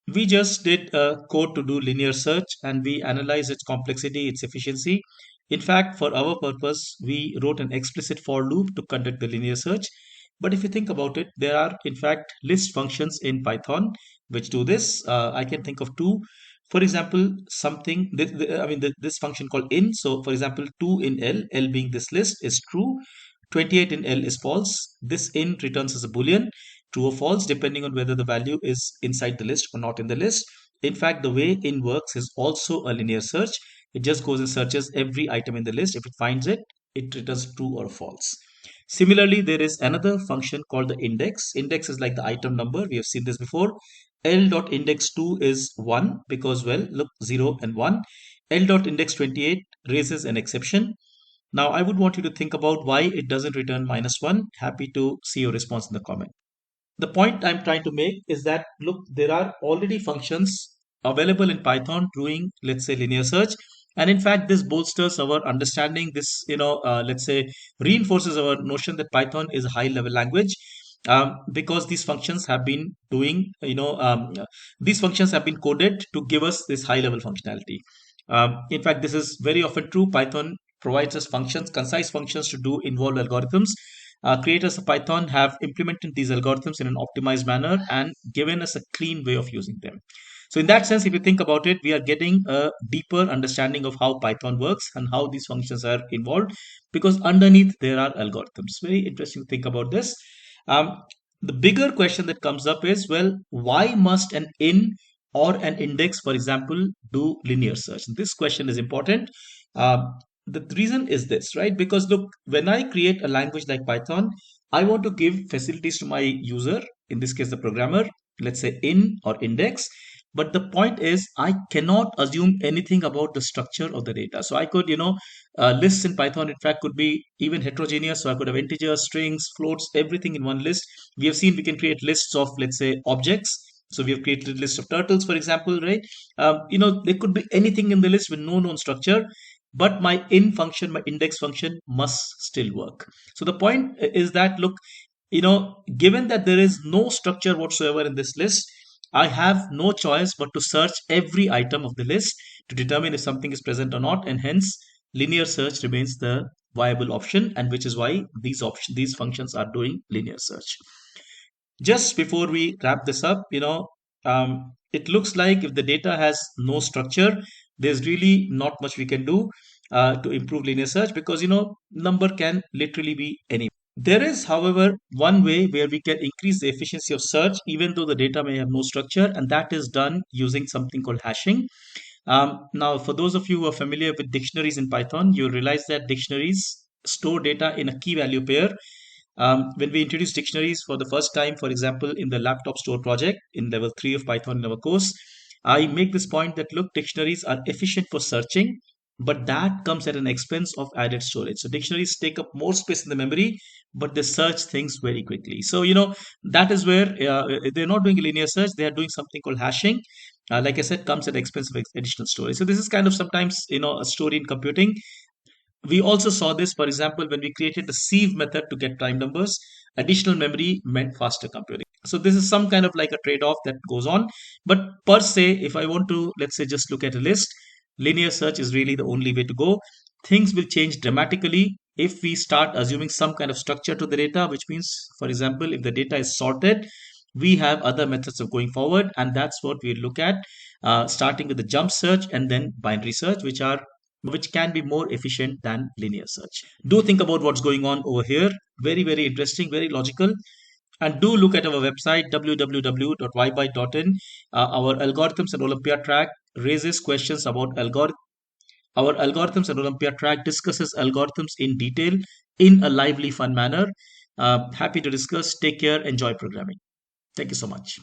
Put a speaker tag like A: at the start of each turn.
A: We just did a code to do linear search and we analyzed its complexity, its efficiency. In fact, for our purpose, we wrote an explicit for loop to conduct the linear search. But if you think about it, there are in fact list functions in Python which do this. I can think of two. For example, something, this function called in. So, for example, 2 in L being this list is true, 28 in L is false. This in returns as a boolean, true or false, depending on whether the value is inside the list or not in the list. In fact, the way in works is also a linear search. It just goes and searches every item in the list. If it finds it, it returns true or false. Similarly, there is another function called the index. Index is like the item number. We have seen this before. L.index2 is 1 because, well, look, 0 and 1. L.index 28 raises an exception. Now, I would want you to think about why it doesn't return -1. Happy to see your response in the comment. The point I'm trying to make is that, look, there are already functions available in Python doing, let's say, linear search. And in fact, this bolsters our understanding. This, let's say, reinforces our notion that Python is a high level language. Because these functions have been doing, these functions have been coded to give us this high level functionality. In fact, this is very often true. Python provides us functions, concise functions to do involved algorithms. Creators of Python have implemented these algorithms in an optimized manner and given us a clean way of using them. So in that sense, if you think about it, we are getting a deeper understanding of how Python works and how these functions are involved because underneath there are algorithms. Very interesting to think about this. The bigger question that comes up is, well, why must an in or an index, for example, do linear search? And this question is important. The reason is this, right? Because look, when I create a language like Python, I want to give facilities to my user, in this case, the programmer, let's say in or index. But the point is, I cannot assume anything about the structure of the data. So I could, lists in Python, in fact, could be even heterogeneous. So I could have integers, strings, floats, everything in one list. We have seen we can create lists of, let's say, objects. So we have created a list of turtles, for example, right? There could be anything in the list with no known structure, but my in function, my index function must still work. So the point is that, look, given that there is no structure whatsoever in this list, I have no choice but to search every item of the list to determine if something is present or not, and hence linear search remains the viable option, and which is why these functions are doing linear search. Just before we wrap this up, it looks like if the data has no structure, there's really not much we can do to improve linear search because number can literally be any. There is, however, one way where we can increase the efficiency of search even though the data may have no structure, and that is done using something called hashing. Now, for those of you who are familiar with dictionaries in Python, you'll realize that dictionaries store data in a key value pair. When we introduced dictionaries for the first time, for example, in the laptop store project in level 3 of Python in our course, I make this point that, look, dictionaries are efficient for searching, but that comes at an expense of added storage. So dictionaries take up more space in the memory, but they search things very quickly. So, that is where they're not doing a linear search, they are doing something called hashing. Like I said, comes at the expense of additional storage. So this is kind of sometimes, a story in computing. We also saw this, for example, when we created the sieve method to get prime numbers. Additional memory meant faster computing. So this is some kind of like a trade-off that goes on. But per se, if I want to, let's say, just look at a list, linear search is really the only way to go. Things will change dramatically if we start assuming some kind of structure to the data, which means, for example, if the data is sorted, we have other methods of going forward. And that's what we look at, starting with the jump search and then binary search, which can be more efficient than linear search. Do think about what's going on over here. Very, very interesting, very logical. And do look at our website, www.ybyte.in. Our algorithms and Olympiad track raises questions about algorithm. Our algorithms and Olympiad track discusses algorithms in detail in a lively, fun manner. Happy to discuss. Take care. Enjoy programming. Thank you so much.